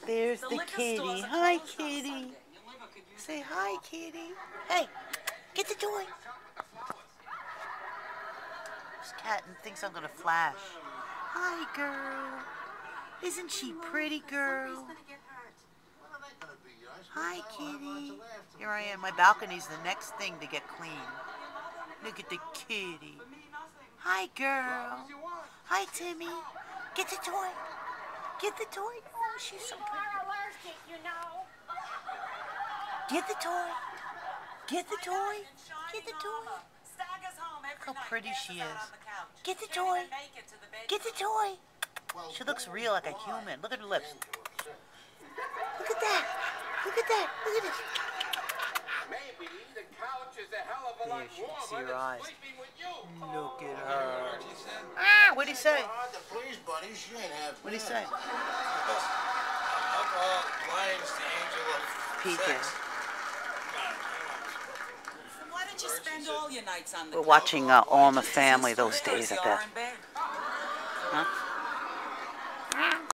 There's the kitty. Hi, kitty. Say hi, kitty. Hey, get the toy. This cat thinks I'm gonna flash. Hi, girl. Isn't she pretty, girl? Hi, kitty. Here I am. My balcony's the next thing to get clean. Look at the kitty. Hi, girl. Hi, Timmy. Get the toy. Get the toy. Oh, she's so pretty. Get the toy. Get the toy. Get the toy. Look how pretty she is. Get the toy. Get the toy. She looks real like a human. Look at her lips. Look at that. Look at that. Look at it. Maybe the couch is a hell of a lot warmer than warmer sleeping with you. Look at her. Ah, what'd he say? Hard to please, buddy. She ain't half. What'd he say? Alcohol blinds the angel of Peeking. sex. Why did you spend all your nights on the We're watching All in the Family those days, I bet. Huh?